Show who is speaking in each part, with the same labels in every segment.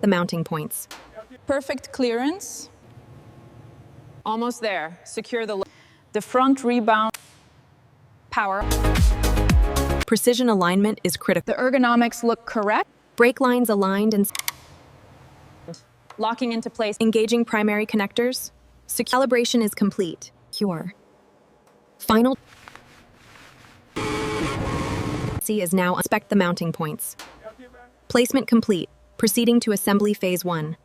Speaker 1: the mounting points.
Speaker 2: Perfect clearance. Almost there. Secure the front rebound. Power.
Speaker 1: Precision alignment is critical.
Speaker 2: The ergonomics look correct.
Speaker 1: Brake lines aligned and
Speaker 2: Locking into place.
Speaker 1: engaging primary connectors. Calibration is complete. Secure. Final is now inspect the mounting points. Placement complete. Proceeding to assembly phase 1.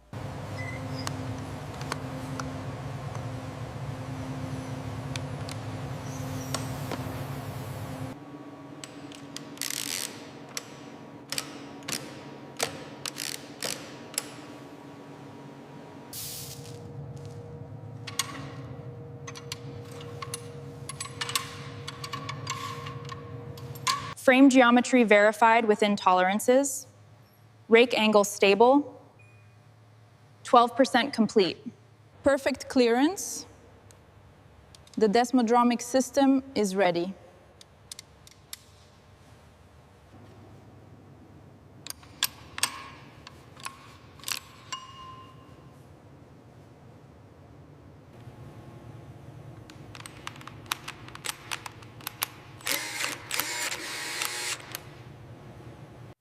Speaker 2: Frame geometry verified within tolerances. Rake angle stable. 12% complete. Perfect clearance. The desmodromic system is ready.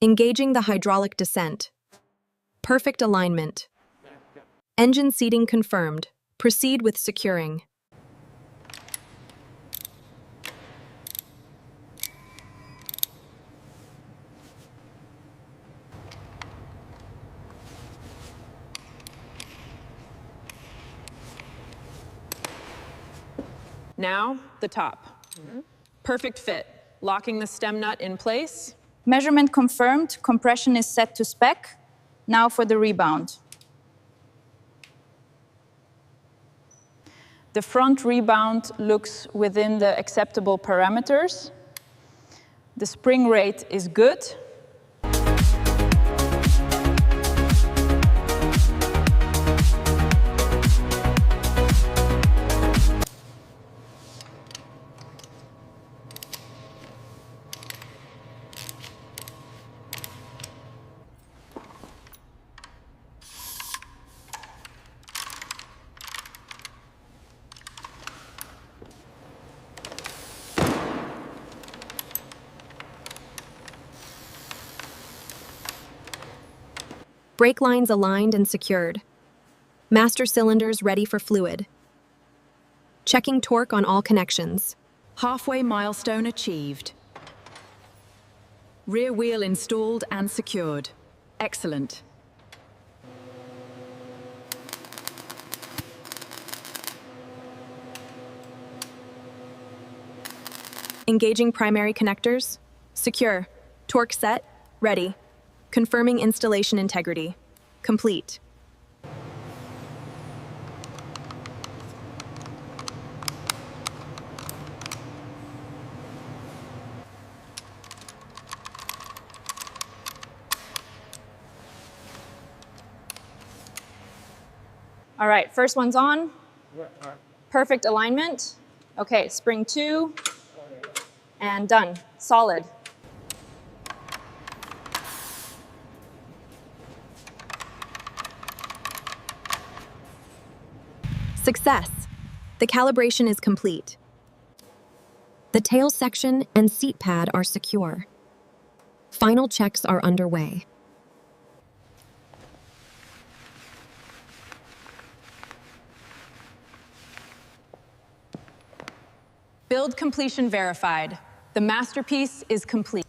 Speaker 1: Engaging the hydraulic descent. Perfect alignment. Engine seating confirmed. Proceed with securing.
Speaker 2: Now, the top. Perfect fit. Locking the stem nut in place. Measurement confirmed. Compression is set to spec. Now for the rebound. The front rebound looks within the acceptable parameters. The spring rate is good.
Speaker 1: Brake lines aligned and secured. Master cylinders ready for fluid. Checking torque on all connections.
Speaker 3: Halfway milestone achieved. Rear wheel installed and secured. Excellent.
Speaker 1: Engaging primary connectors. Secure. Torque set. Ready. Confirming installation integrity. Complete.
Speaker 2: All right, first one's on. Perfect alignment. Okay, spring 2. And done. Solid.
Speaker 1: Success! The calibration is complete. The tail section and seat pad are secure. Final checks are underway.
Speaker 2: Build completion verified. The masterpiece is complete.